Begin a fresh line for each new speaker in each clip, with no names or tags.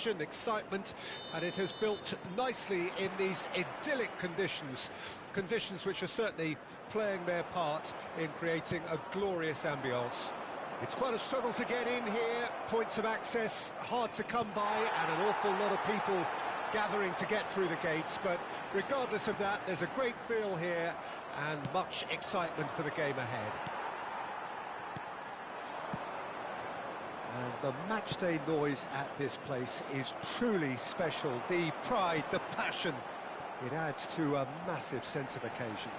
passion, excitement, and it has built nicely in these idyllic conditions. Conditions which are certainly playing their part in creating a glorious ambience. It's quite a struggle to get in here, points of access hard to come by, and an awful lot of people gathering to get through the gates, but regardless of that, there's a great feel here and much excitement for the game ahead. And the matchday noise at this place is truly special. The pride, the passion, it adds to a massive sense of occasion.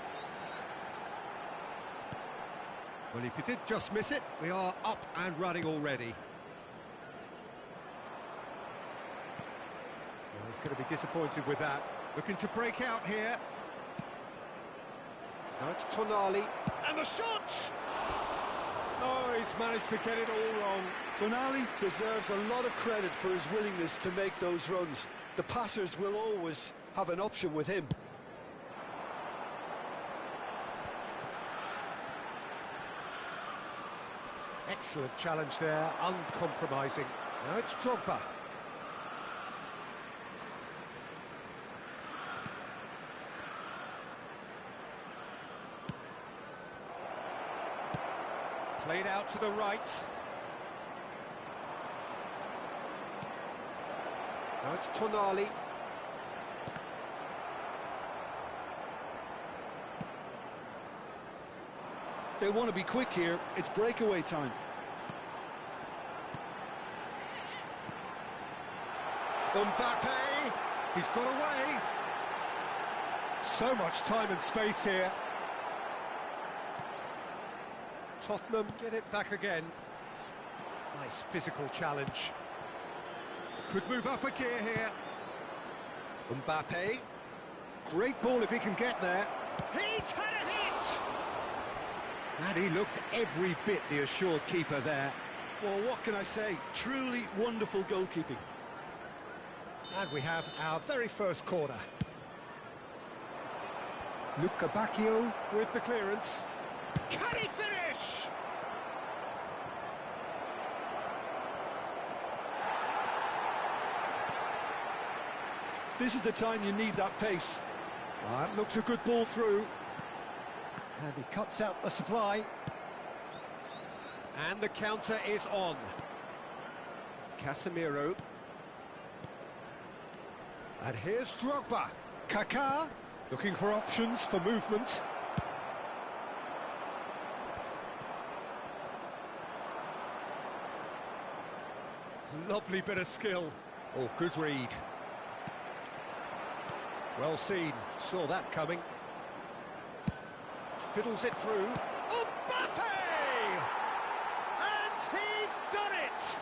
Well, if you did just miss it, we are up and running already. Well, he's going to be disappointed with that. Looking to break out here. Now it's Tonali. And the shot! Oh, he's managed to get it all wrong.
Tonali deserves a lot of credit for his willingness to make those runs. The passers will always have an option with him.
Excellent challenge there, uncompromising. Now it's Drogba. Played out to the right. Now it's Tonali.
They want to be quick here. It's breakaway time.
Mbappe, he's got away. So much time and space here. Tottenham get it back again. Nice physical challenge. Could move up a gear here. Mbappe. Great ball if he can get there. He's had a hit! And he looked every bit the assured keeper there.
Well, what can I say? Truly wonderful goalkeeping.
And we have our very first corner. Luca Bacchio with the clearance. Can he finish?
This is the time you need that pace.
That looks a good ball through. And he cuts out the supply. And the counter is on. Casemiro. And here's Drogba. Kaká, looking for options for movement. Lovely bit of skill. Oh, good read. Well seen, saw that coming. Fiddles it through. Mbappe! And he's done it!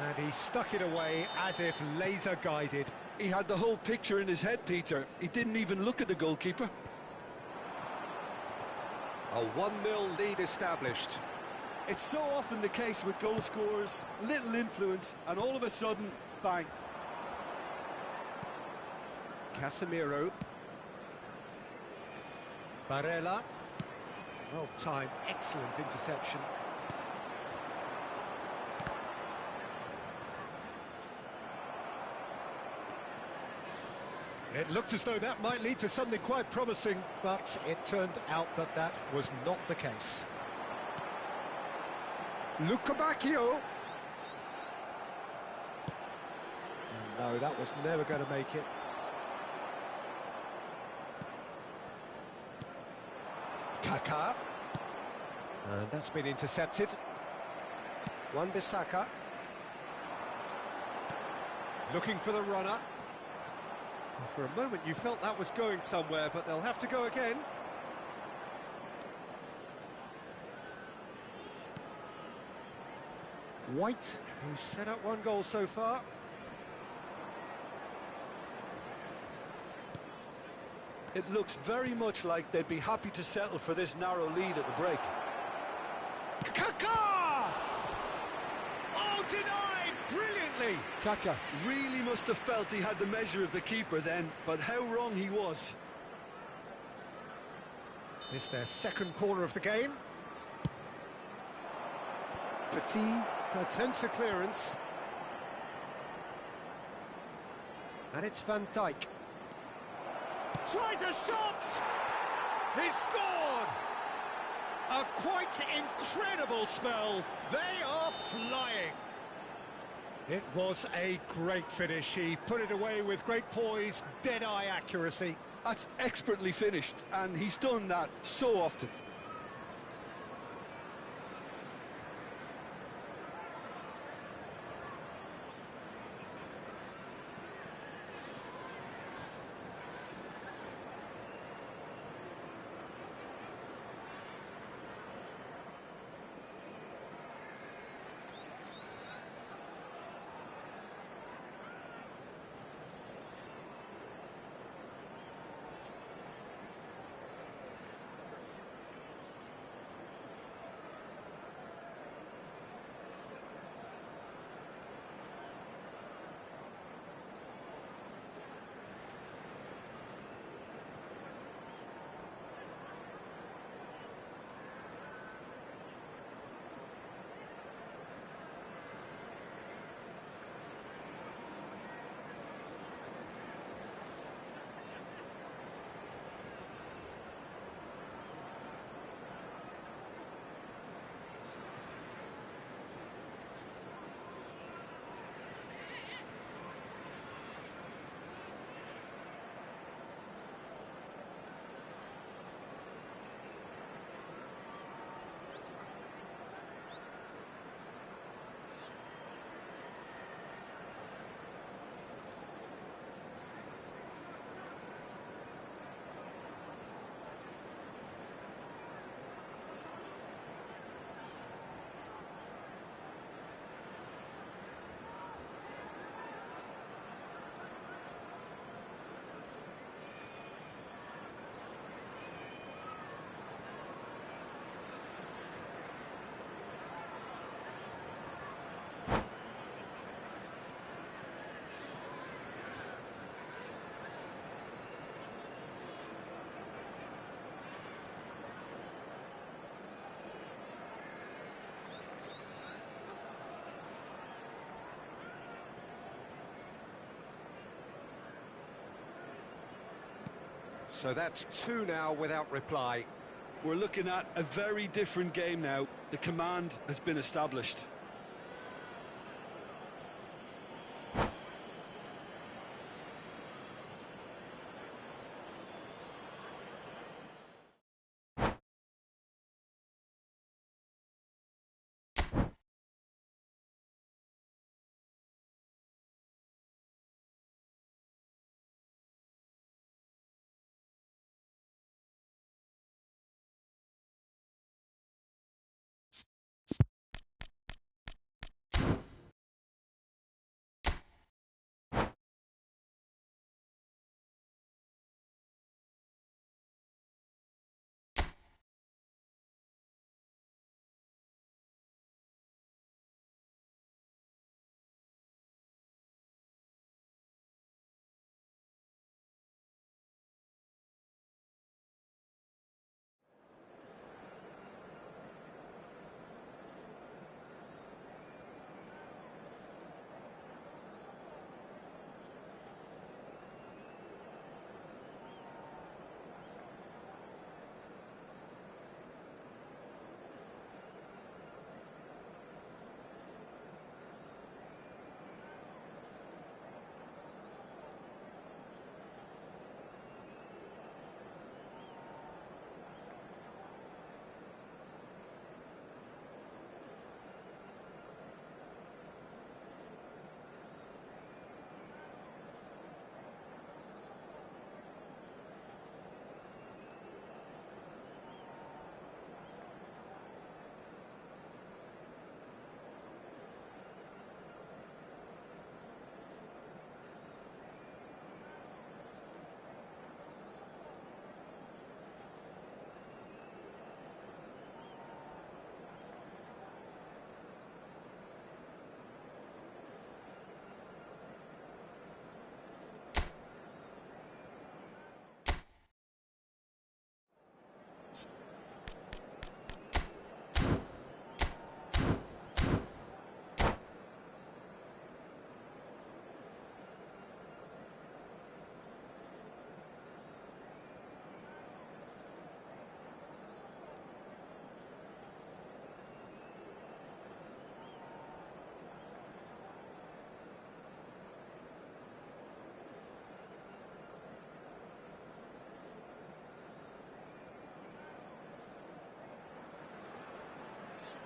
And he stuck it away as if laser-guided.
He had the whole picture in his head, Peter. He didn't even look at the goalkeeper.
A 1-0 lead established.
It's so often the case with goal scorers, little influence, and all of a sudden, bang.
Casemiro. Barella. Well timed, excellent interception. It looked as though that might lead to something quite promising, but it turned out that that was not the case. Luca Bacchio. No, that was never going to make it. Kaká. And that's been intercepted. Wan-Bissaka. Looking for the runner. Well, for a moment you felt that was going somewhere, but they'll have to go again. White, who's set up one goal so far.
It looks very much like they'd be happy to settle for this narrow lead at the break.
Kaká! Oh, denied brilliantly!
Kaká really must have felt he had the measure of the keeper then, but how wrong he was.
This their second corner of the game. Petit attempts a clearance. And it's Van Dijk. Tries a shot! He's scored! A quite incredible spell. They are flying. It was a great finish. He put it away with great poise, dead-eye accuracy.
That's expertly finished, and he's done that so often.
So that's two now without reply.
We're looking at a very different game now. The command has been established.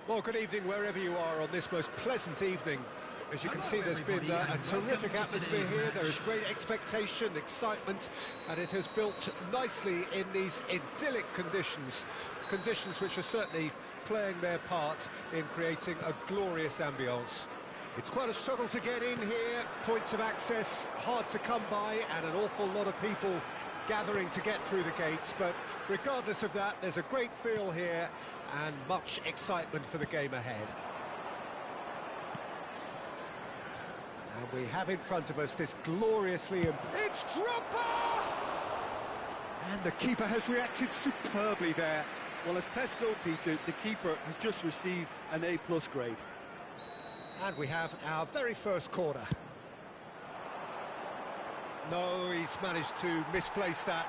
Well, good evening wherever you are on this most pleasant evening. As you can see, there's been a terrific atmosphere here. There is great expectation, excitement, and it has built nicely in these idyllic conditions. Conditions which are certainly playing their part in creating a glorious ambience. It's quite a struggle to get in here, points of access hard to come by, and an awful lot of people gathering to get through the gates, but regardless of that, there's a great feel here and much excitement for the game ahead. And we have in front of us this gloriously... It's Drogba! And the keeper has reacted superbly there.
Well, as tests go, Peter, the keeper has just received an A+ grade.
And we have our very first corner. No, he's managed to misplace that.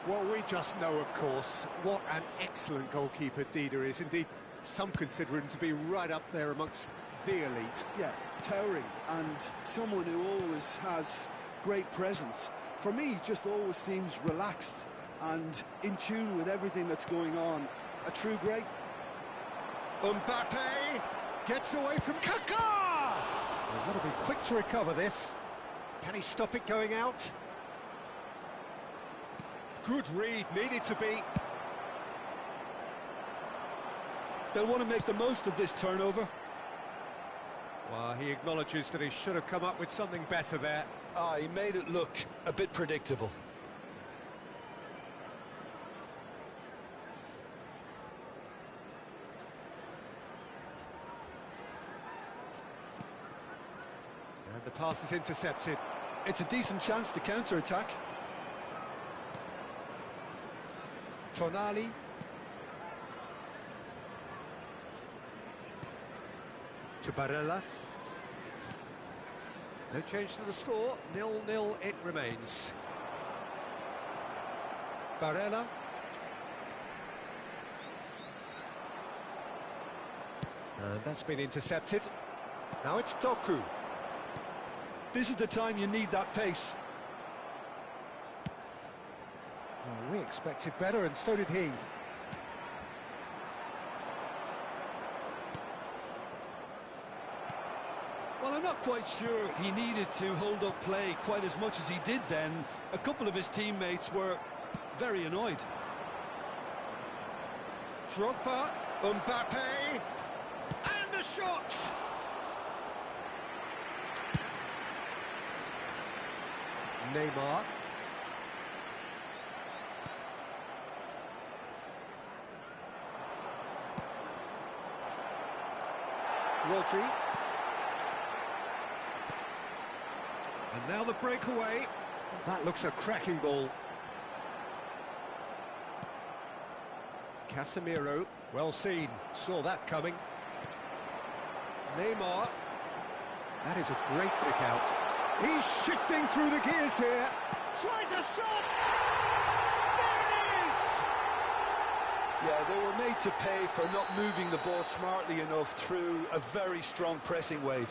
Well, we just know, of course, what an excellent goalkeeper Dida is. Indeed, some consider him to be right up there amongst the elite.
Yeah, towering, and someone who always has great presence. For me, he just always seems relaxed and in tune with everything that's going on. A true great.
Mbappe gets away from Kaká! They've got to be quick to recover this. Can he stop it going out? Good read, needed to be.
They'll want to make the most of this turnover.
Well, he acknowledges that he should have come up with something better there.
He made it look a bit predictable.
And the pass is intercepted.
It's a decent chance to counter-attack.
Tonali. To Barella. No change to the score, 0-0 it remains. Barella. And that's been intercepted. Now it's Doku.
This is the time you need that pace.
Well, we expected better, and so did he.
Well, I'm not quite sure he needed to hold up play quite as much as he did then. A couple of his teammates were very annoyed.
Drogba, Mbappe, and the shot! Neymar. Rodri. And now the breakaway. That looks a cracking ball. Casemiro, well seen, saw that coming. Neymar. That is a great pick out. He's shifting through the gears here. Tries a shot! There it is!
Yeah, they were made to pay for not moving the ball smartly enough through a very strong pressing wave.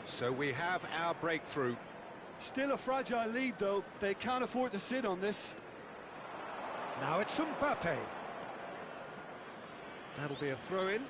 So we have our breakthrough.
Still a fragile lead, though. They can't afford to sit on this.
Now it's Mbappe. That'll be a throw-in.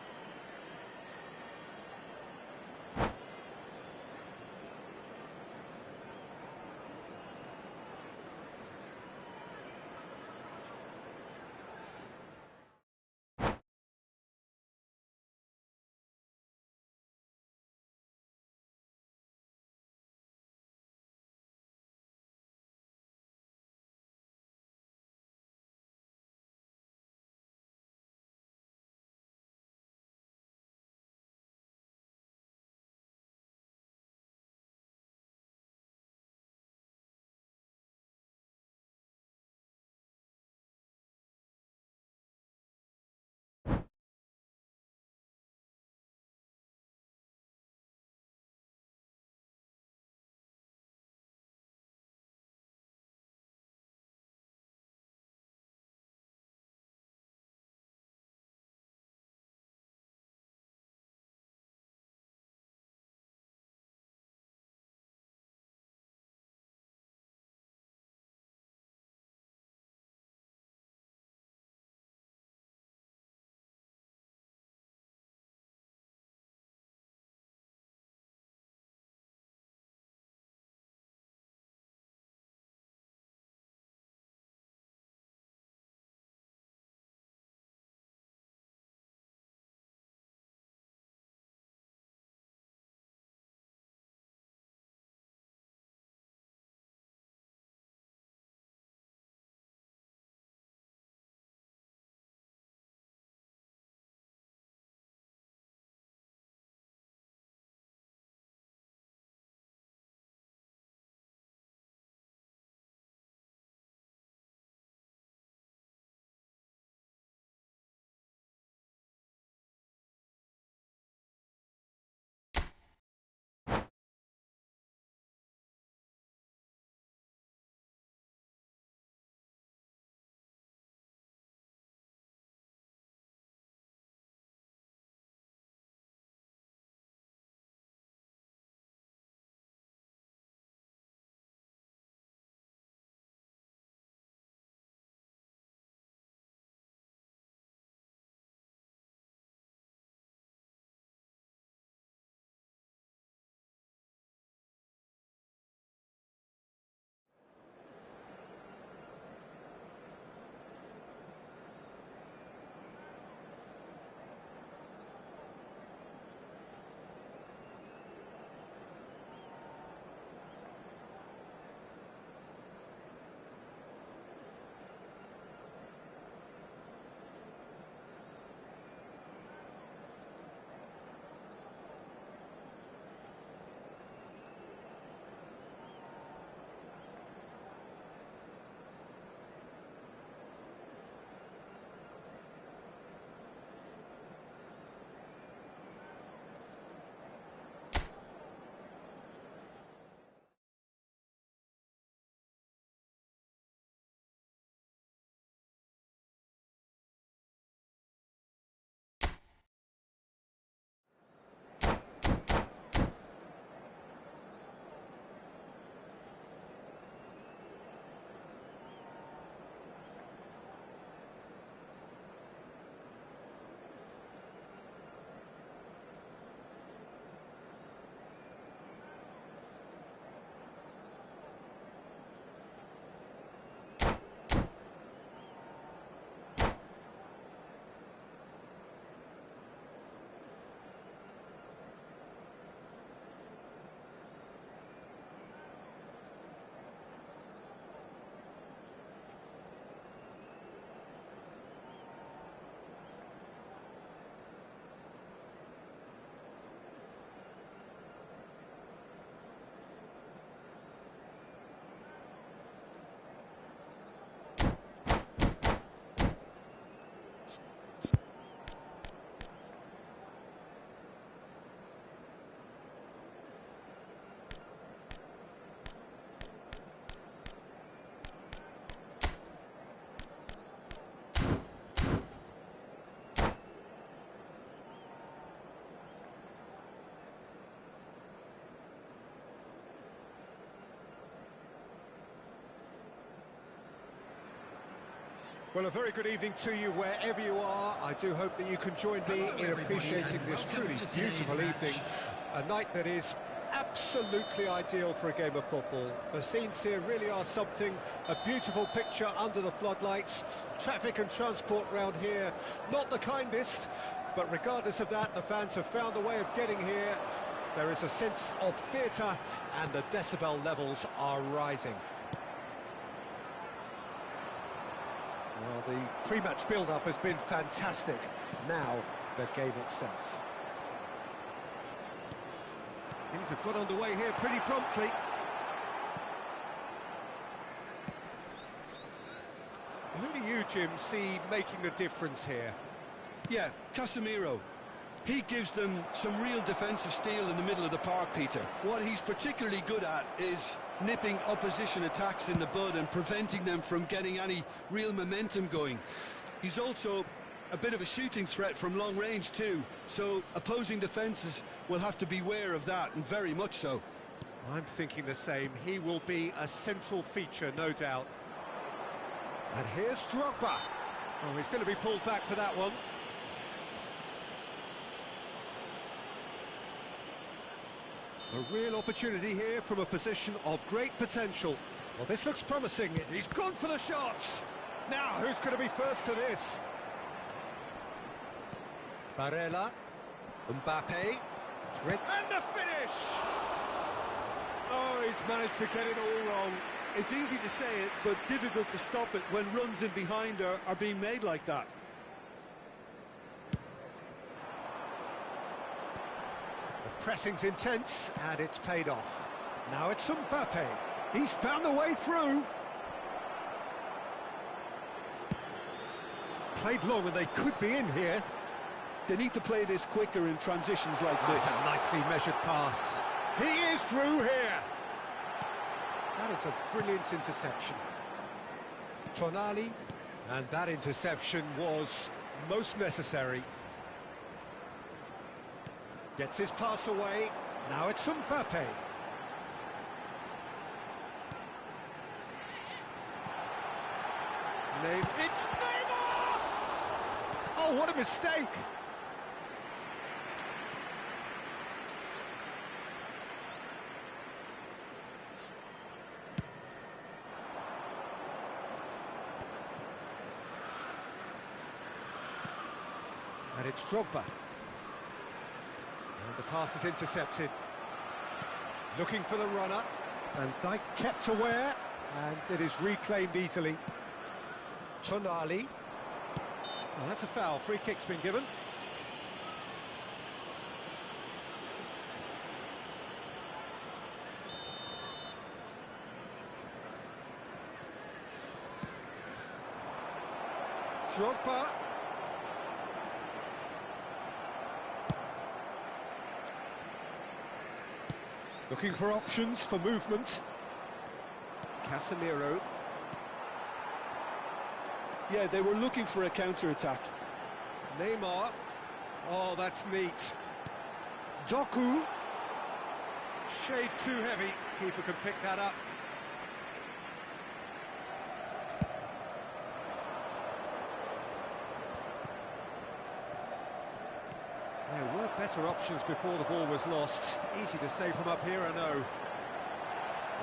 Well, a very good evening to you wherever you are. I do hope that you can join me in appreciating this truly beautiful evening. A night that is absolutely ideal for a game of football. The scenes here really are something, a beautiful picture under the floodlights. Traffic and transport round here, not the kindest, but regardless of that, the fans have found a way of getting here. There is a sense of theatre and the decibel levels are rising. Well, the pre-match build-up has been fantastic. Now, the game itself. Things have got underway here pretty promptly. Who do you, Jim, see making the difference here?
Yeah, Casemiro. He gives them some real defensive steel in the middle of the park, Peter. What he's particularly good at is nipping opposition attacks in the bud and preventing them from getting any real momentum going. He's also a bit of a shooting threat from long range too, so opposing defences will have to beware of that, and very much so.
I'm thinking the same. He will be a central feature, no doubt. And here's Drogba. Oh, he's going to be pulled back for that one. A real opportunity here from a position of great potential. Well, this looks promising. He's gone for the shots. Now, who's going to be first to this? Barella, Mbappe, thread, and the finish! Oh, he's managed to get it all wrong.
It's easy to say it, but difficult to stop it when runs in behind are being made like that.
The pressing's intense, and it's paid off. Now it's Mbappe. He's found a way through. Played long, and they could be in here.
They need to play this quicker in transitions like this.
That's a nicely measured pass. He is through here. That is a brilliant interception. Tonali, and that interception was most necessary. Gets his pass away. Now it's Mbappe. It's Neymar! Oh, what a mistake! And it's Drogba. And the pass is intercepted. Looking for the runner. And Dijk kept aware. And it is reclaimed easily. Tonali. Oh, that's a foul. Free kick's been given. Drogba. Looking for options for movement. Casemiro.
Yeah, they were looking for a counter-attack.
Neymar. Oh, that's neat. Doku. Shade too heavy. Keeper can pick that up. There were better options before the ball was lost. Easy to say from up here, I know.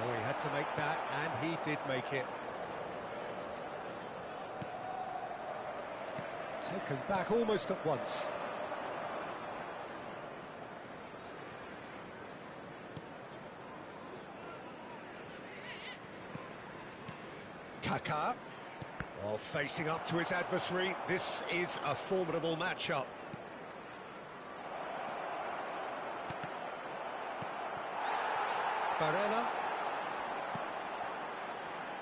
Oh, he had to make that, and he did make it. Taken back almost at once. Kaká. Oh, facing up to his adversary. This is a formidable matchup. Barella.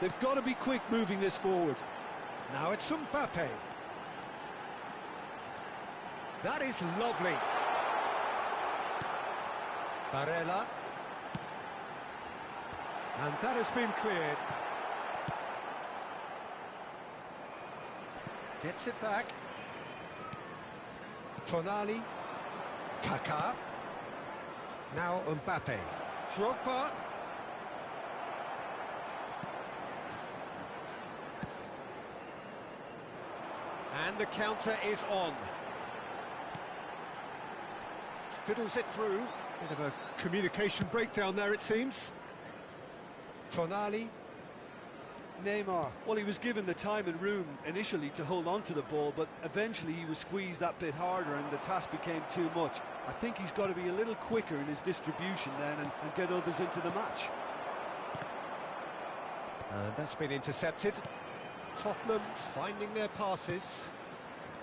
They've got to be quick moving this forward.
Now it's Mbappe. That is lovely. Barella. And that has been cleared. Gets it back. Tonali. Kaká. Now Mbappe. Drogba. And the counter is on. Fiddles it through. Bit of a communication breakdown there, it seems. Tonali.
Neymar, well, he was given the time and room initially to hold on to the ball, but eventually he was squeezed that bit harder and the task became too much. I think he's got to be a little quicker in his distribution then and get others into the match.
And that's been intercepted. Tottenham finding their passes.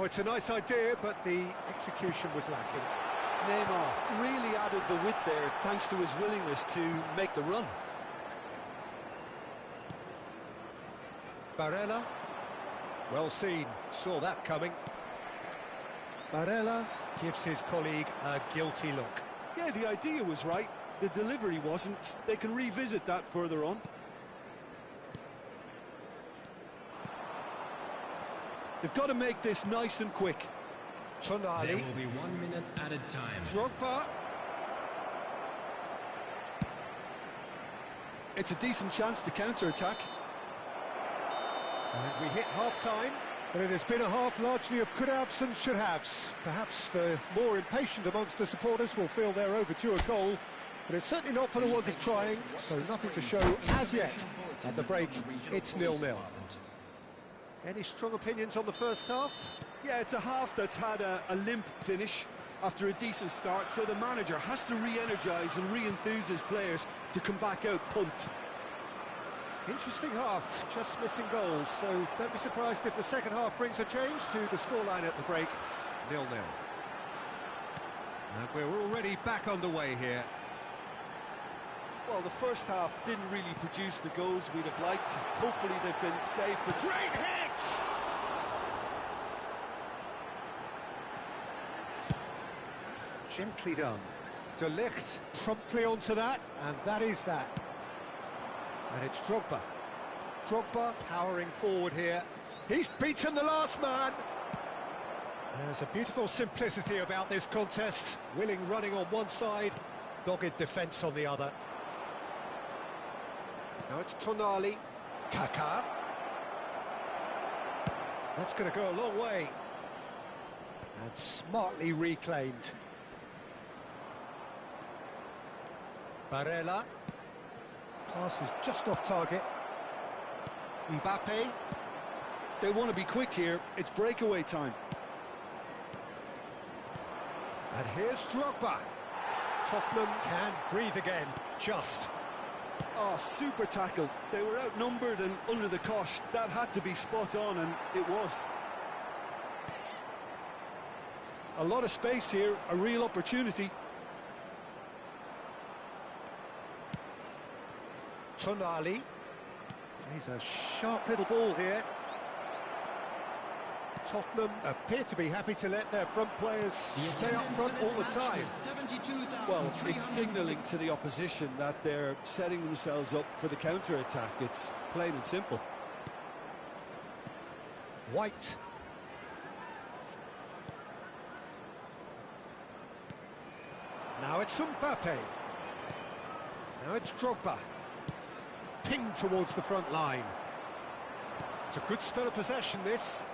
Oh, it's a nice idea, but the execution was lacking.
Neymar really added the width there thanks to his willingness to make the run.
Barella, well seen, saw that coming. Barella gives his colleague a guilty look.
Yeah, the idea was right, the delivery wasn't. They can revisit that further on. They've got to make this nice and quick.
Tonali.
There will be 1 minute added time.
Drogba.
It's a decent chance to counter-attack.
And we hit half-time, but it has been a half largely of could-haves and should-haves. Perhaps the more impatient amongst the supporters will feel they're overdue a goal, but it's certainly not for the want of trying, so nothing to show as yet. At the break, it's 0-0. Any strong opinions on the first half?
Yeah, it's a half that's had a limp finish after a decent start, so the manager has to re-energise and re-enthuse his players to come back out pumped.
Interesting half, just missing goals, so don't be surprised if the second half brings a change to the scoreline at the break, 0-0. And we're already back underway here.
Well, the first half didn't really produce the goals we'd have liked. Hopefully they've been safe for...
Great hit! Gently done. De Ligt promptly onto that, and that is that. And it's Drogba. Drogba powering forward here. He's beaten the last man. There's a beautiful simplicity about this contest. Willing running on one side, dogged defence on the other. Now it's Tonali. Kaká. That's going to go a long way. And smartly reclaimed. Barella. Pass is just off target. Mbappe.
They want to be quick here. It's breakaway time.
And here's Drogba. Tottenham can breathe again. Just.
Oh, super tackle. They were outnumbered and under the cosh. That had to be spot on, and it was. A lot of space here, a real opportunity.
Tonali. He's a sharp little ball here. Tottenham appear to be happy to let their front players stay up front all the time.
Well, it's signalling to the opposition that they're setting themselves up for the counter-attack. It's plain and simple.
White. Now it's Mbappe. Now it's Drogba. Pinged towards the front line. It's a good spell of possession, this.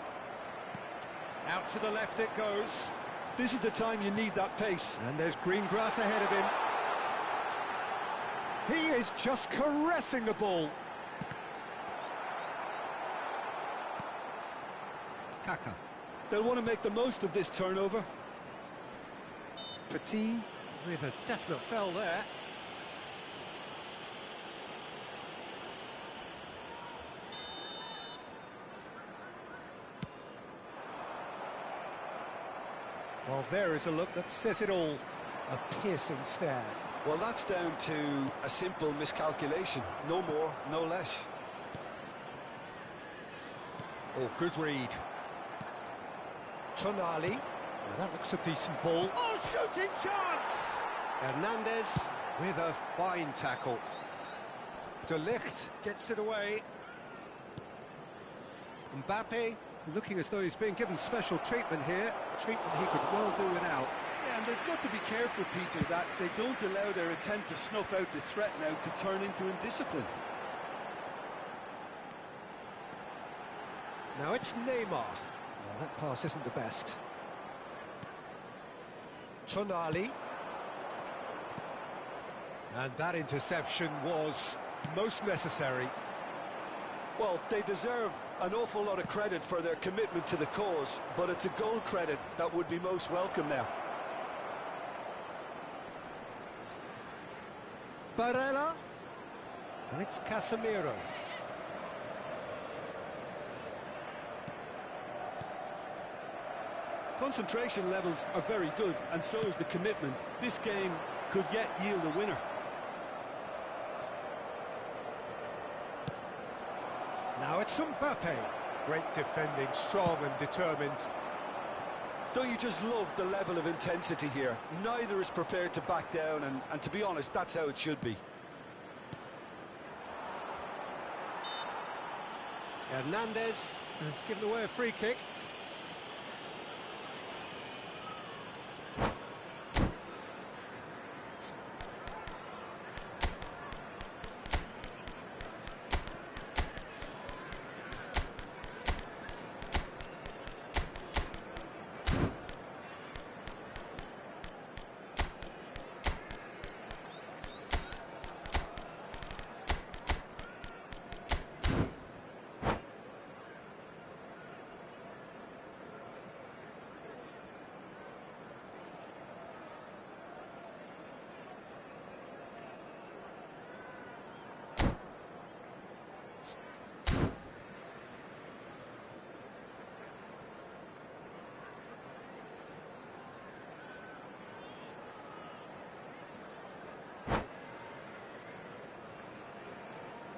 Out to the left it goes.
This is the time you need that pace.
And there's green grass ahead of him. He is just caressing the ball. Kaká.
They'll want to make the most of this turnover.
Petit with a definite foul there. Well, there is a look that says it all. A piercing stare.
Well, that's down to a simple miscalculation. No more, no less.
Oh, good read. Tonali. Well, that looks a decent ball. Oh, shooting chance! Hernandez with a fine tackle. De Ligt gets it away. Mbappe looking as though he's being given special treatment here. Treatment he could well do without.
Yeah, and they've got to be careful, Peter, that they don't allow their attempt to snuff out the threat now to turn into indiscipline.
Now it's Neymar. That pass isn't the best. Tonali. And that interception was most necessary.
Well, they deserve an awful lot of credit for their commitment to the cause, but it's a goal credit that would be most welcome now.
Barella. And it's Casemiro.
Concentration levels are very good, and so is the commitment. This game could yet yield a winner.
Now it's Mbappe. Great defending, strong and determined.
Don't you just love the level of intensity here? Neither is prepared to back down, and to be honest, that's how it should be.
Hernandez has given away a free kick.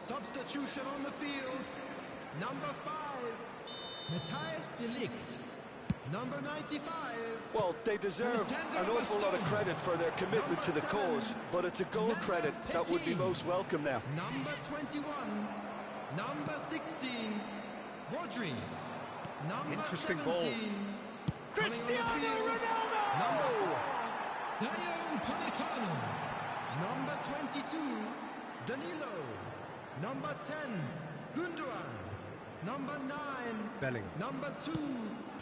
Substitution on the field. Number 5, Matthias de Ligt. Number 95.
Well, they deserve an awful lot of credit for their commitment to the cause, but it's a goal credit that would be most welcome now.
Number 21. Number 16, Rodri. Number
Interesting
17,
ball.
coming on the
Cristiano
field,
Ronaldo!
Number 4, Dayo Upamecano. Number 22, Danilo. Number 10, Gundogan. Number 9,
Bellingham.
Number 2,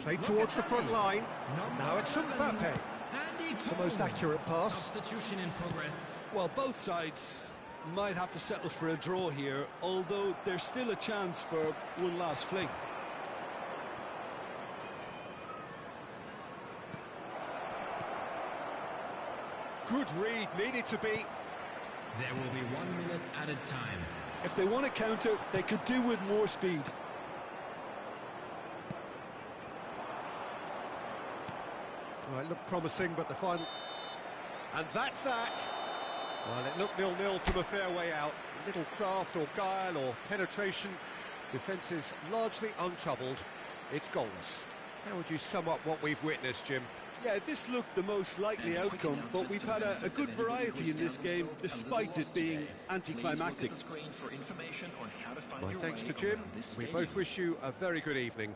Played towards the front line.
Number
Now it's
11,
Mbappe.
Andy
The most
Cole.
accurate pass.
Substitution in progress.
Well, both sides might have to settle for a draw here, although there's still a chance for one last fling.
Good read, needed to be.
There will be 1 minute added time.
If they want to counter, they could do with more speed.
Well, it looked promising, but the final... And that's that. Well, it looked 0-0 from a fair way out. Little craft or guile or penetration. Defence is largely untroubled. It's goalless. How would you sum up what we've witnessed, Jim?
Yeah, this looked the most likely outcome, but we've had a good variety in this game, despite it being anticlimactic.
My thanks to Jim. We both wish you a very good evening.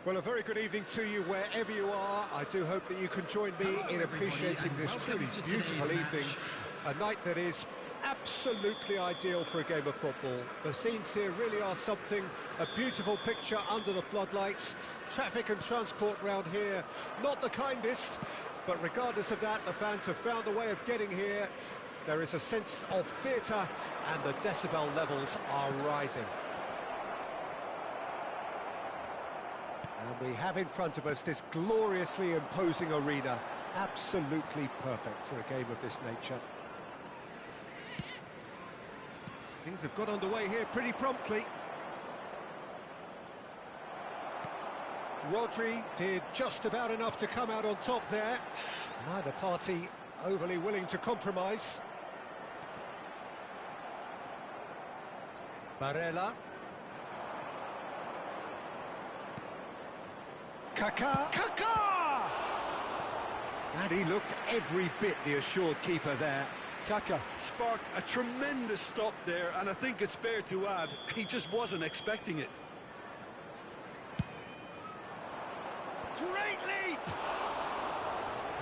Well, a very good evening to you wherever you are. I do hope that you can join me in appreciating this truly beautiful evening. A night that is absolutely ideal for a game of football. The scenes here really are something, a beautiful picture under the floodlights. Traffic and transport round here, not the kindest, but regardless of that, the fans have found a way of getting here. There is a sense of theatre and the decibel levels are rising. And we have in front of us this gloriously imposing arena, absolutely perfect for a game of this nature. Things have got underway here pretty promptly. Rodri did just about enough to come out on top there. Neither party overly willing to compromise. Barella. Kaká! And he looked every bit the assured keeper there.
Kaká sparked a tremendous stop there, and I think it's fair to add, he just wasn't expecting it.
Great leap!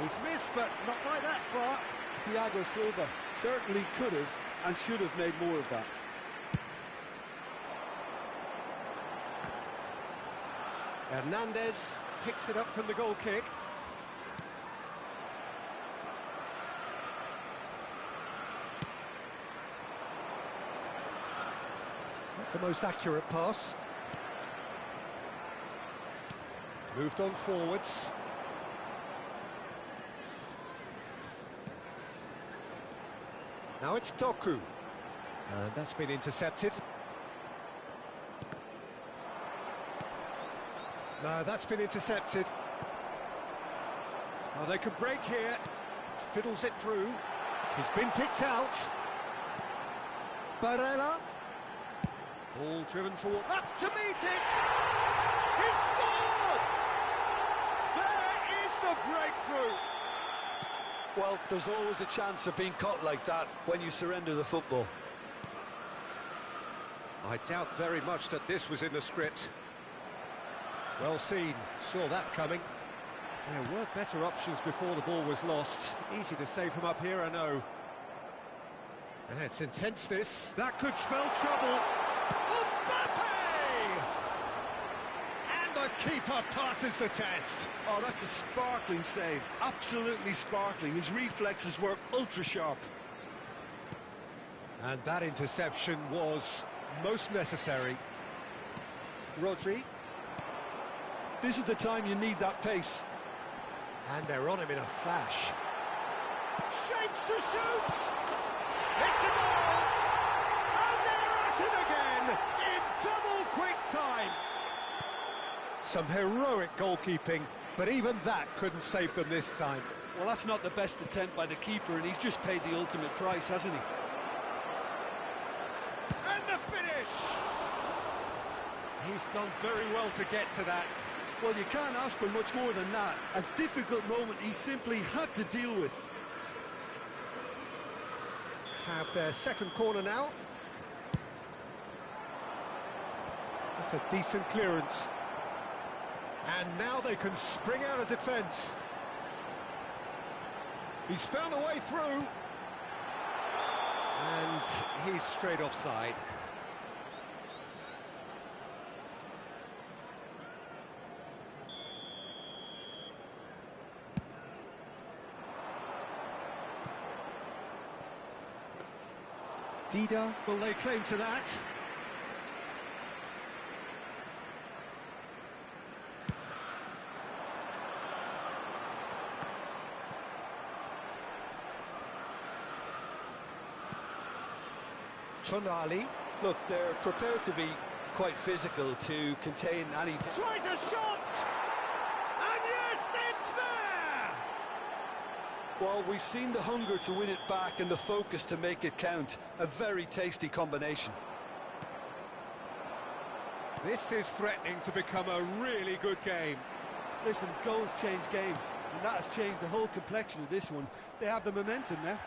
He's missed, but not by that far.
Thiago Silva certainly could have and should have made more of that.
Hernandez picks it up from the goal kick. Not the most accurate pass. Moved on forwards. Now it's Doku. And that's been intercepted. No, that's been intercepted. Oh, they could break here. Fiddles it through. He's been picked out. Barella. Ball driven forward. Up to meet it! He scored! There is the breakthrough!
Well, there's always a chance of being caught like that when you surrender the football.
I doubt very much that this was in the script. Well seen, saw that coming. There were better options before the ball was lost. Easy to say from up here, I know. And it's intense, this. That could spell trouble. Mbappe! And the keeper passes the test.
Oh, that's a sparkling save. Absolutely sparkling. His reflexes were ultra-sharp.
And that interception was most necessary. Rodri.
This is the time you need that pace.
And they're on him in a flash. Shapes to shoot! It's a goal! And they're at it again in double quick time. Some heroic goalkeeping, but even that couldn't save them this time.
Well, that's not the best attempt by the keeper, and he's just paid the ultimate price, hasn't he?
And the finish! He's done very well to get to that.
Well, you can't ask for much more than that. A difficult moment he simply had to deal with.
Have their second corner now. That's a decent clearance. And now they can spring out of defence. He's found a way through. And he's straight offside. Dida, will they claim to that? Tonali.
Look, they're prepared to be quite physical to contain any...
Tries a shot! And yes, it's there!
Well, we've seen the hunger to win it back and the focus to make it count. A very tasty combination.
This is threatening to become a really good game.
Listen, goals change games, and that has changed the whole complexion of this one. They have the momentum now.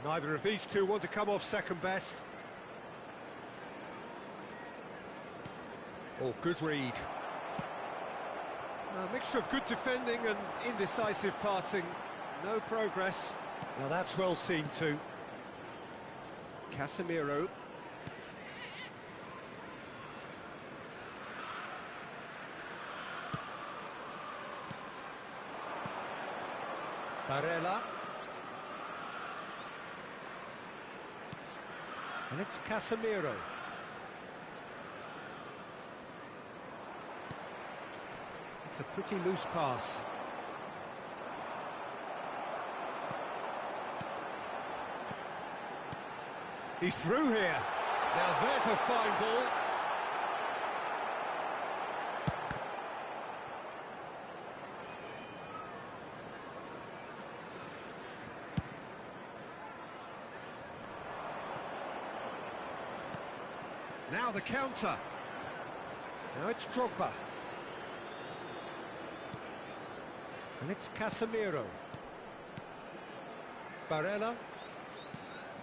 Neither of these two want to come off second best. Oh, good read. A mixture of good defending and indecisive passing. No progress. Now that's well seen too. Casemiro. Barella. And it's Casemiro. It's a pretty loose pass. He's through here. Now there's a fine ball. Now the counter. Now it's Drogba. And it's Casemiro. Barella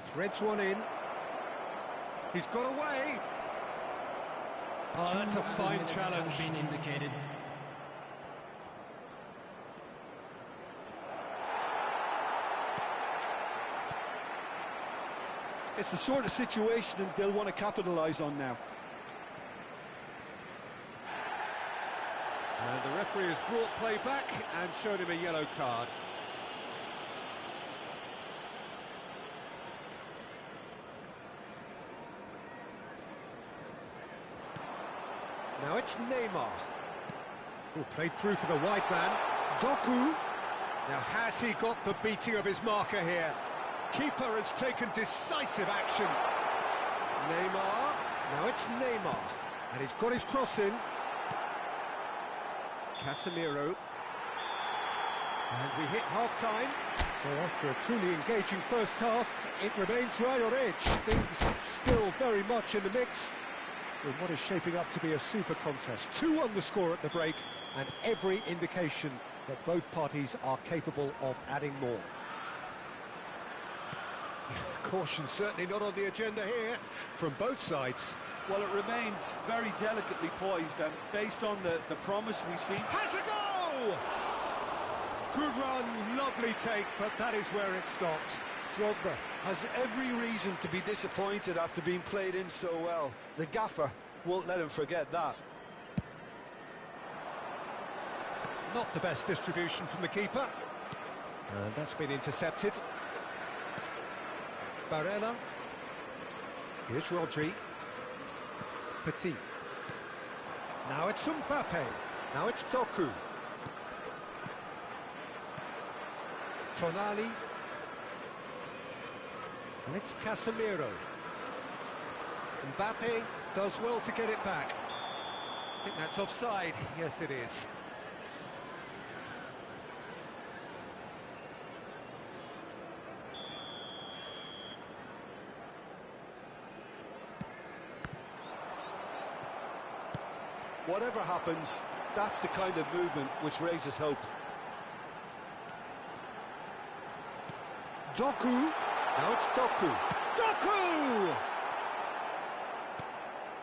threads one in. He's got away. Oh, that's a fine challenge.
Been indicated.
It's the sort of situation that they'll want to capitalise on now.
And the referee has brought play back and showed him a yellow card. Now it's Neymar, who played through for the wide man. Doku. Now has he got the beating of his marker here? Keeper has taken decisive action. Neymar. Now it's Neymar. And he's got his cross in. Casemiro. And we hit half-time. So after a truly engaging first half, it remains right on edge. Things still very much in the mix in what is shaping up to be a super contest. 2-1 the score at the break, and every indication that both parties are capable of adding more. Caution certainly not on the agenda here from both sides.
Well, it remains very delicately poised, and based on the promise we see...
Has a go! Good run, lovely take, but that is where it stopped.
Drogba has every reason to be disappointed after being played in so well. The gaffer won't let him forget that.
Not the best distribution from the keeper. And that's been intercepted. Barella. Here's Rodri. Petit. Now it's Mbappe. Now it's Doku. Tonali. And it's Casemiro. Mbappe does well to get it back. I think that's offside. Yes, it is.
Whatever happens, that's the kind of movement which raises hope.
Doku. Now it's Doku. Doku!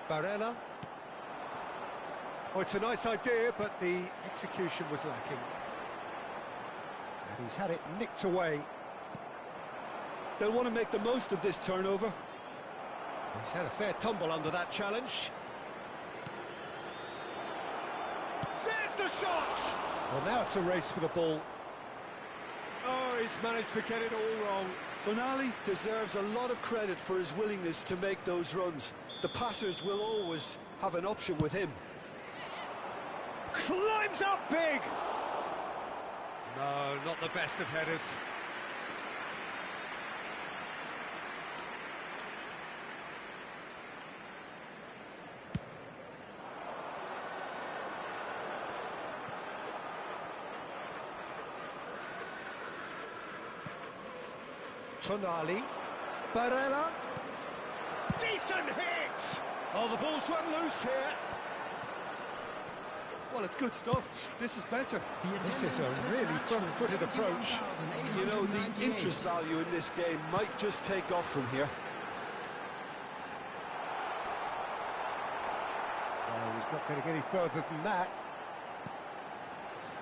Barella. Oh, it's a nice idea, but the execution was lacking. And he's had it nicked away.
They'll want to make the most of this turnover.
He's had a fair tumble under that challenge. There's the shot! Well, now it's a race for the ball. Oh, he's managed to get it all wrong.
Tonali deserves a lot of credit for his willingness to make those runs. The passers will always have an option with him.
Climbs up big! No, not the best of headers. Tonali. Barella. Decent hit! Oh, the ball's run loose here.
Well, it's good stuff. This is better.
This is a really front-footed approach.
You know, the interest value in this game might just take off from here.
Oh, he's He's not getting any further than that.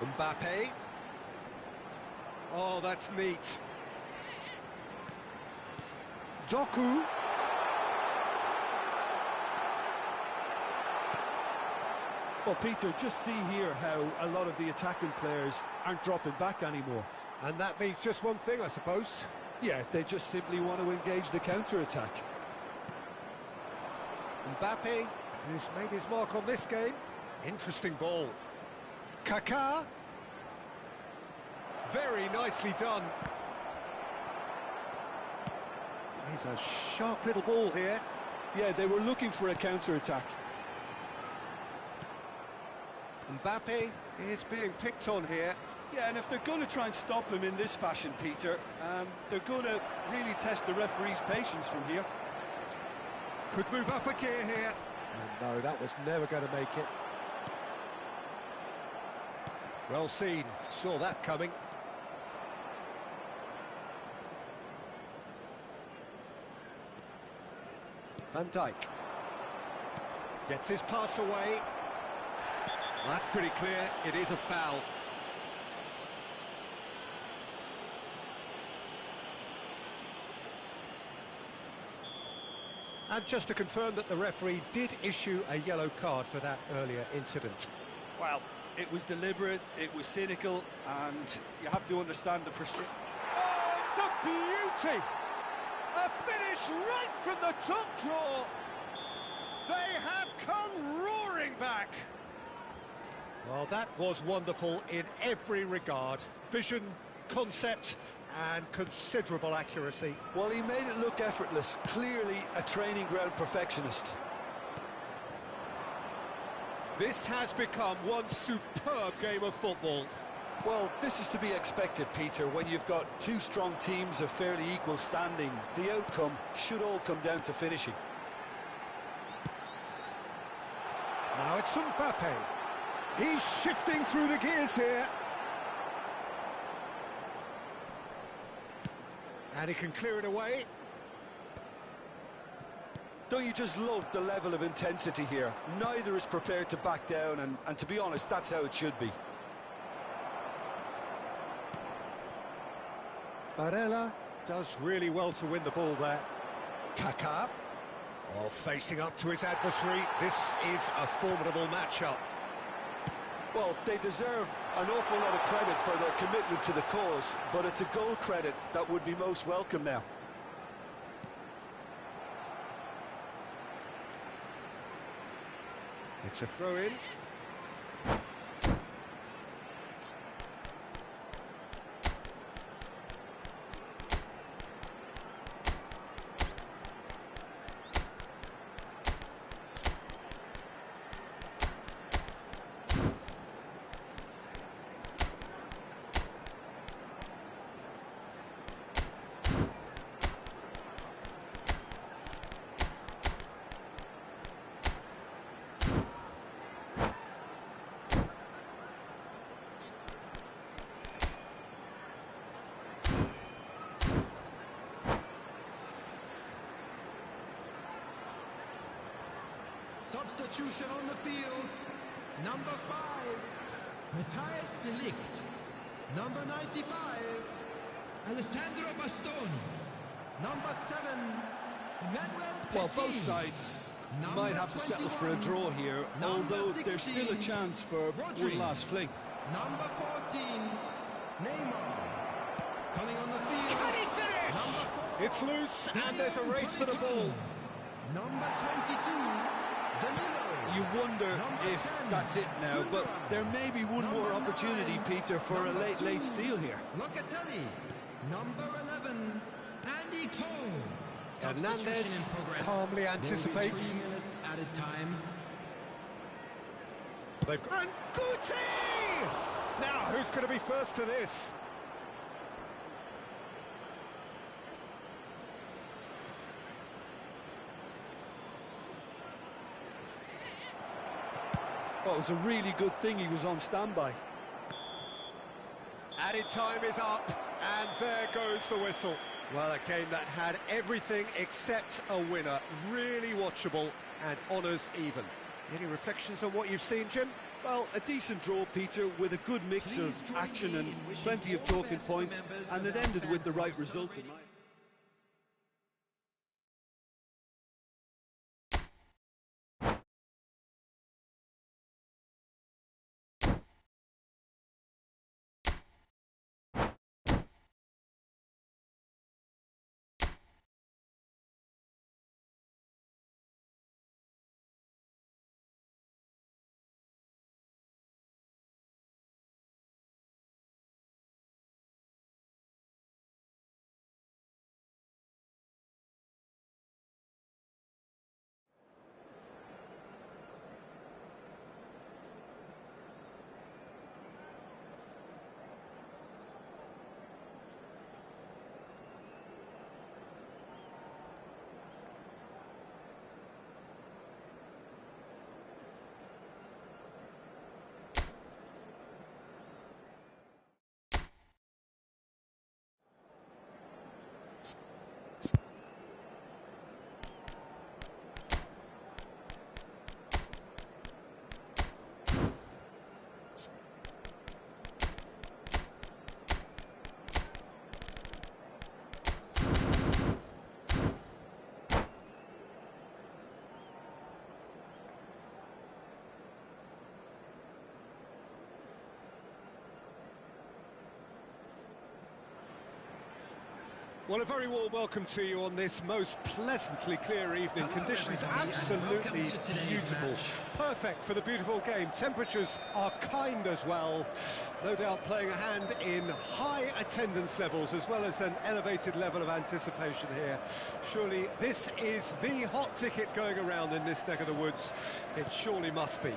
Mbappe. Oh, that's neat. Doku.
Well, Peter, just see here how a lot of the attacking players aren't dropping back anymore.
And that means just one thing, I suppose.
Yeah, they just simply want to engage the counter-attack.
Mbappe, who's made his mark on this game. Interesting ball. Kaká. Very nicely done. He's a sharp little ball here.
Yeah, they were looking for a counter-attack.
Mbappe is being picked on here.
Yeah, and if they're going to try and stop him in this fashion, Peter, they're going to really test the referee's patience from here.
Could move up a gear here. And no, that was never going to make it. Well seen, saw that coming. Van Dijk gets his pass away. That's pretty clear, it is a foul. And just to confirm that the referee did issue a yellow card for that earlier incident.
Well, it was deliberate, it was cynical, and you have to understand the frustration.
Oh, it's a beauty! A finish right from the top draw. They have come roaring back. Well, that was wonderful in every regard. Vision, concept, and considerable accuracy.
Well, he made it look effortless. Clearly a training ground perfectionist.
This has become one superb game of football.
Well, this is to be expected, Peter. When you've got two strong teams of fairly equal standing, the outcome should all come down to finishing.
Now it's Mbappe. He's shifting through the gears here. And he can clear it away.
Don't you just love the level of intensity here? Neither is prepared to back down, and to be honest, that's how it should be.
Barella does really well to win the ball there. Kaká, facing up to his adversary. This is a formidable matchup.
Well, they deserve an awful lot of credit for their commitment to the cause, but it's a goal credit that would be most welcome now.
It's a throw-in.
Substitution on the field. Number 5, Matthias de Ligt. Number 95, Alessandro Bastoni. Number 7, Emmanuel Petit.
Well, both sides
Number
might have to settle for a draw here, although there's still a chance for one last fling.
Number 14, Neymar. Coming on the field.
Can he finish? It's loose, and there's a race for the ball.
Number 22, Danilo.
You wonder if that's it now, but there may be one more opportunity, Peter, for a late steal here.
Locatelli. Number 11, Andy Cole.
Hernandez calmly anticipates.
3 minutes added time.
They've got... And Guti! Now, who's going to be first to this?
Well, it was a really good thing he was on standby.
Added time is up, and there goes the whistle. Well, a game that had everything except a winner. Really watchable and honours even. Any reflections on what you've seen, Jim?
Well, a decent draw, Peter, with a good mix of action and plenty of talking points, and it ended with the right result in my...
Well, a very warm welcome to you on this most pleasantly clear evening. Conditions absolutely beautiful. Perfect for the beautiful game. Temperatures are kind as well. No doubt playing a hand in high attendance levels as well as an elevated level of anticipation here. Surely this is the hot ticket going around in this neck of the woods. It surely must be.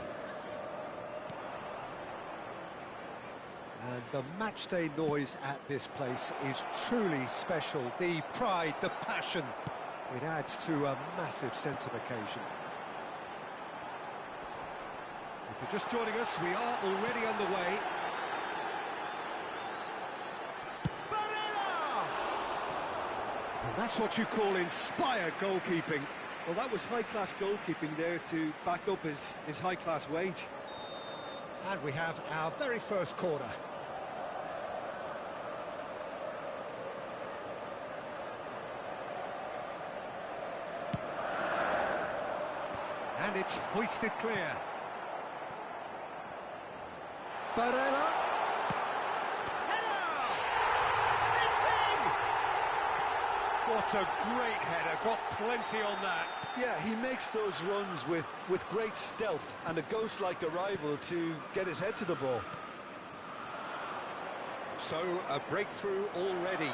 And the matchday noise at this place is truly special. The pride, the passion, it adds to a massive sense of occasion. If you're just joining us, we are already underway. Barella! And that's what you call inspired goalkeeping.
Well, that was high-class goalkeeping there to back up his high-class wage.
And we have our very first corner. And it's hoisted clear. Barella. Header! It's in! What a great header, got plenty on that.
Yeah, he makes those runs with great stealth and a ghost-like arrival to get his head to the ball.
So, a breakthrough already.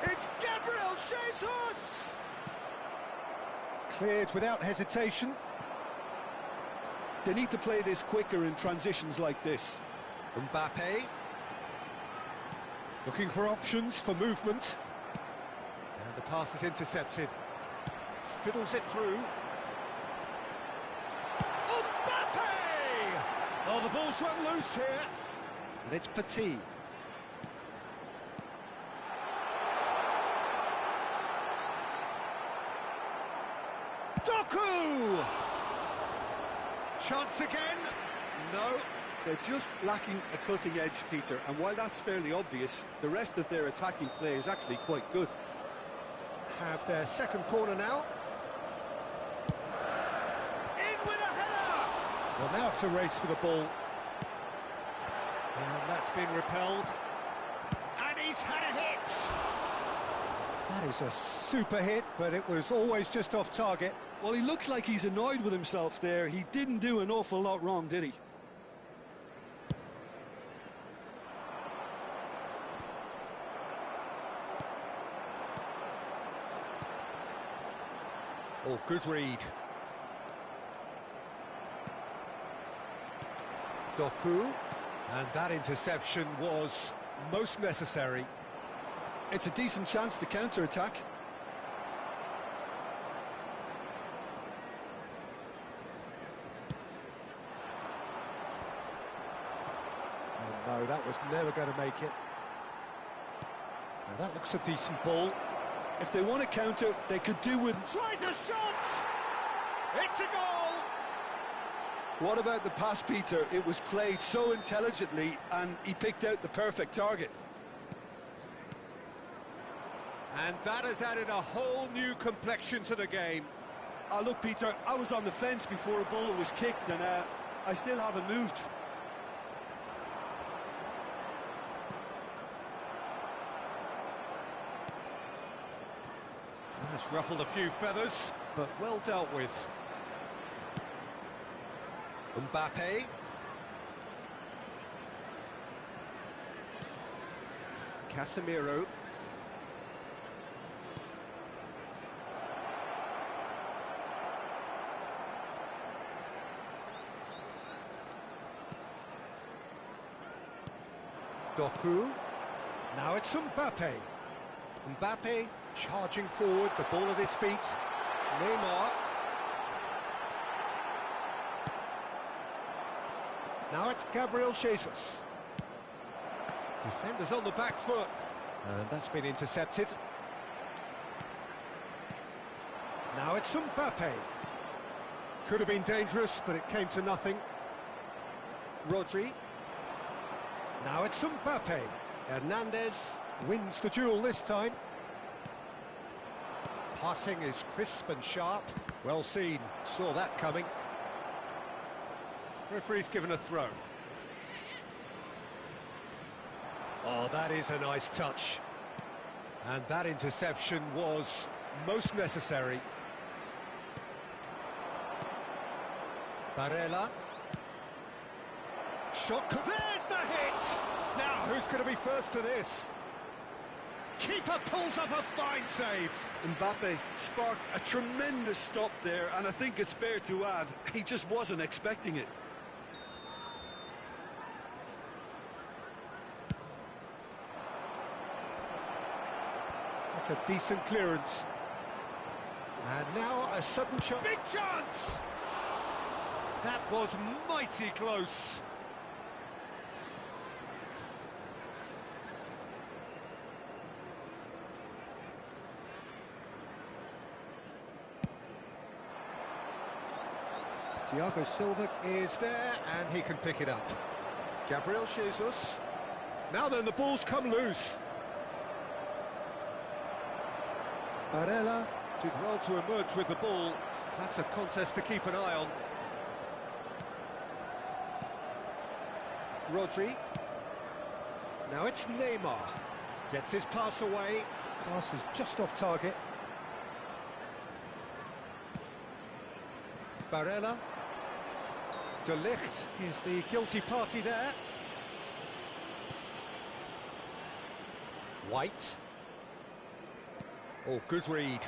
It's Gabriel Jesus! Cleared without hesitation.
They need to play this quicker in transitions like this.
Mbappe. Looking for options for movement. And the pass is intercepted. Fiddles it through. Mbappe! Oh, the ball's run loose here. And it's Petit. Doku! Chance again? No.
They're just lacking a cutting edge, Peter, and while that's fairly obvious, the rest of their attacking play is actually quite good.
Have their second corner now. In with a header! Well, now it's a race for the ball. And that's been repelled. And he's had a hit! That is a super hit, but it was always just off target.
Well, he looks like he's annoyed with himself there. He didn't do an awful lot wrong, did he?
Oh, good read. Doku. And that interception was most necessary.
It's a decent chance to counter-attack.
Oh no, that was never going to make it. Now that looks a decent ball.
If they want to counter, they could do with...
Tries a shot! It's a goal!
What about the pass, Peter? It was played so intelligently and he picked out the perfect target.
And that has added a whole new complexion to the game.
Look, Peter, I was on the fence before a ball was kicked and I still haven't moved.
Has ruffled a few feathers, but well dealt with. Mbappe. Casemiro. Doku. Now it's Mbappe. Mbappe charging forward, the ball at his feet. Neymar. Now it's Gabriel Jesus. Defenders on the back foot. And that's been intercepted. Now it's Mbappe. Could have been dangerous, but it came to nothing. Rodri. Now it's Mbappe. Hernandez wins the duel this time. Passing is crisp and sharp. Well seen, saw that coming. Referee's given a throw. Oh, that is a nice touch. And that interception was most necessary. Barella. Shot, there's the hit! Now, who's going to be first to this? Keeper pulls up a fine save.
Mbappe sparked a tremendous stop there, and I think it's fair to add, he just wasn't expecting it.
That's a decent clearance. And now a sudden chance. Big chance! That was mighty close. Thiago Silva is there, and he can pick it up. Gabriel Jesus. Now then, the ball's come loose. Barella did well to emerge with the ball. That's a contest to keep an eye on. Rodri. Now it's Neymar. Gets his pass away. Pass is just off target. Barella. De Ligt is the guilty party there. White. Oh, good read.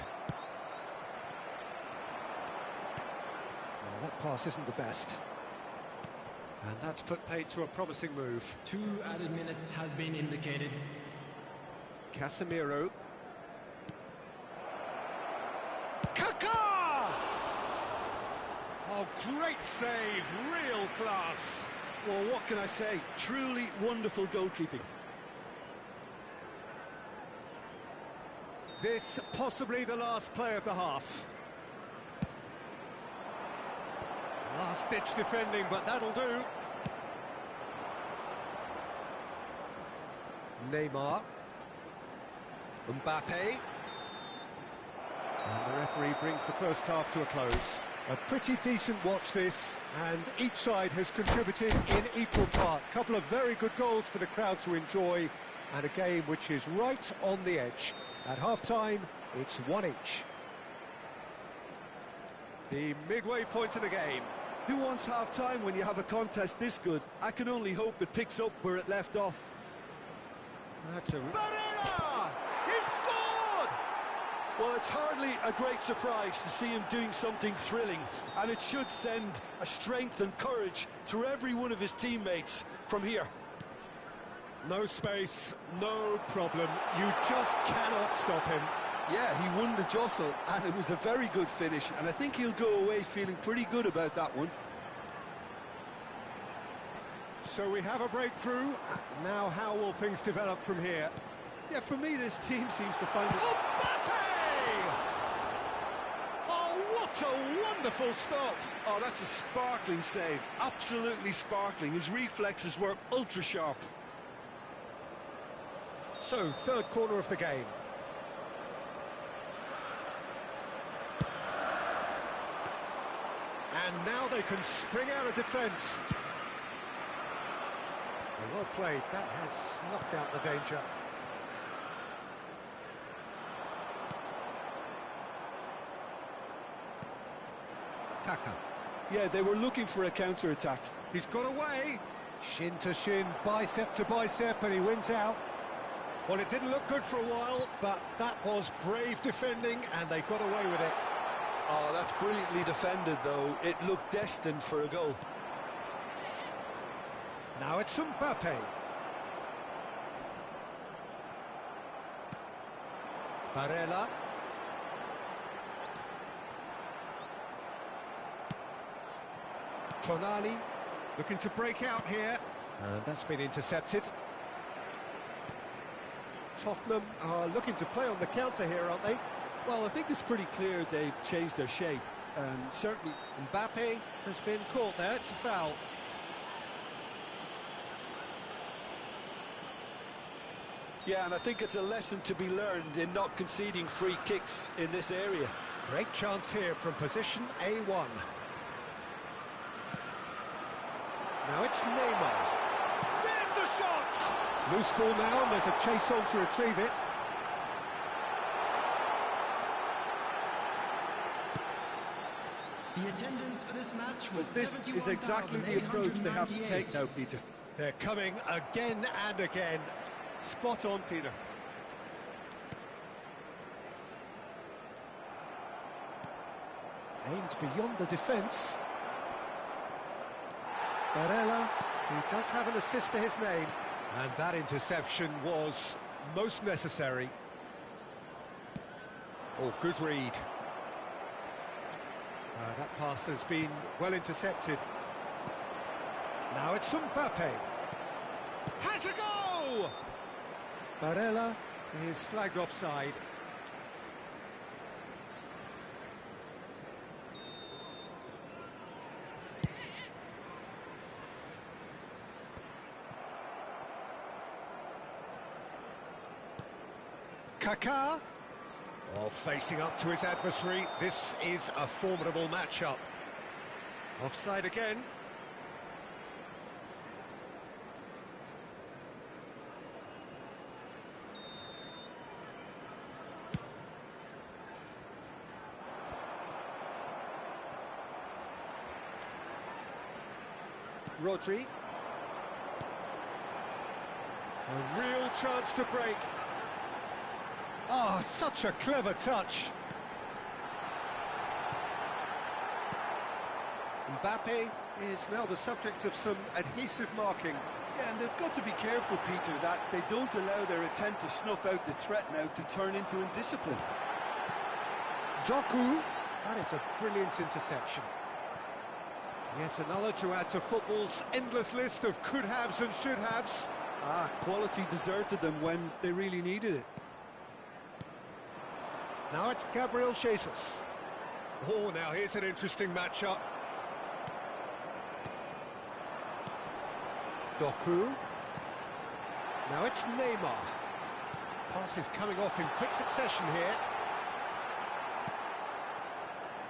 Well, that pass isn't the best. And that's put paid to a promising move.
2 added minutes has been indicated.
Casemiro. Kaká! Oh, great save, real class.
Well, what can I say? Truly wonderful goalkeeping.
This possibly the last play of the half. Last-ditch defending, but that'll do. Neymar. Mbappe. And the referee brings the first half to a close. A pretty decent watch this, and each side has contributed in equal part. A couple of very good goals for the crowd to enjoy, and a game which is right on the edge. At half-time, it's 1 each. The midway point of the game.
Who wants half-time when you have a contest this good? I can only hope it picks up where it left off.
That's a...
Barella! He scored! Well, it's hardly a great surprise to see him doing something thrilling, and it should send a strength and courage through every one of his teammates from here.
No space, no problem. You just cannot stop him.
Yeah, he won the jostle, and it was a very good finish, and I think he'll go away feeling pretty good about that one.
So we have a breakthrough. Now how will things develop from here?
Yeah, for me, this team seems to find it...
Mbappe! Oh, what What a wonderful stop!
Oh, that's a sparkling save. Absolutely sparkling. His reflexes were ultra sharp.
So, third corner of the game. And now they can spring out of defence. Well played, that has snuffed out the danger. Kaka.
Yeah, they were looking for a counter-attack.
He's got away. Shin to shin, bicep to bicep, and he wins out. Well, it didn't look good for a while, but that was brave defending, and they got away with it.
Oh, that's brilliantly defended, though. It looked destined for a goal.
Now it's Mbappe. Barella. Tonali looking to break out here. And that's been intercepted. Tottenham are looking to play on the counter here, aren't they?
Well, I think it's pretty clear they've changed their shape. And certainly
Mbappe has been caught there. It's a foul.
Yeah, and I think it's a lesson to be learned in not conceding free kicks in this area.
Great chance here from position A1. Now it's Neymar. There's the shot! Loose ball now, and there's a chase on to retrieve it.
The attendance for this match was
This is exactly the approach they have to take now, Peter.
They're coming again and again.
Spot on, Peter.
Aims beyond the defence. Barella, he does have an assist to his name. And that interception was most necessary. Oh, good read. That pass has been well intercepted. Now it's Mbappe. Has a go! Barella is flagged offside. Kaka. Oh, facing up to his adversary. This is a formidable matchup. Offside again. Rodri. A real chance to break. Oh, such a clever touch. Mbappe is now the subject of some adhesive marking.
Yeah, and they've got to be careful, Peter, that they don't allow their attempt to snuff out the threat now to turn into indiscipline.
Doku. That is a brilliant interception. Yet another to add to football's endless list of could-haves and should-haves.
Ah, quality deserted them when they really needed it.
Now it's Gabriel Jesus. Oh, now here's an interesting matchup. Doku. Now it's Neymar. Pass is coming off in quick succession here.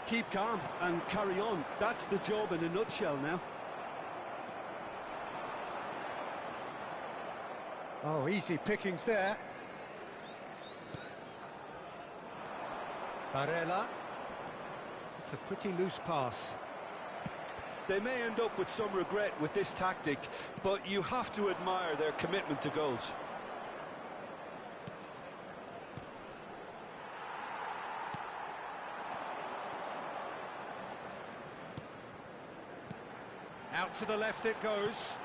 Keep calm and carry on. That's the job in a nutshell now.
Oh, easy pickings there. Barella. It's a pretty loose pass.
They may end up with some regret with this tactic, but you have to admire their commitment to goals.
Out to the left it goes.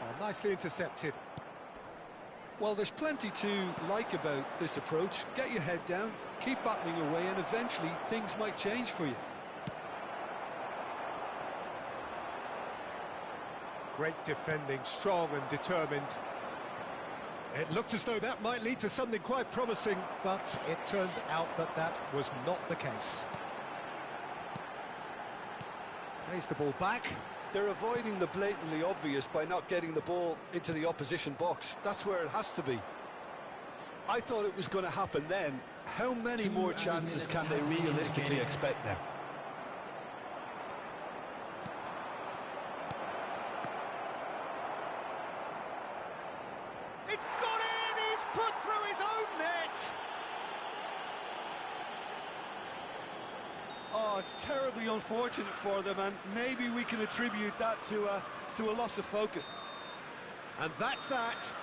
Oh, nicely intercepted.
Well, there's plenty to like about this approach. Get your head down, keep battling away, and eventually things might change for you.
Great defending, strong and determined. It looked as though that might lead to something quite promising, but it turned out that that was not the case. Plays the ball back.
They're avoiding the blatantly obvious by not getting the ball into the opposition box. That's where it has to be. I thought it was going to happen then. How many more chances can they realistically expect now?
It's got in! He's put through his own net!
Oh, it's terribly unfortunate for them, and maybe we can attribute that to a loss of focus.
And that's that.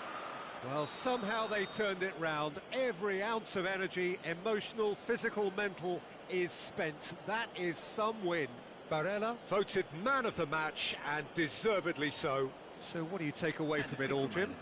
Well, somehow they turned it round. Every ounce of energy, emotional, physical, mental, is spent. That is some win. Barella voted man of the match, and deservedly so. So what do you take away from it all, Jim?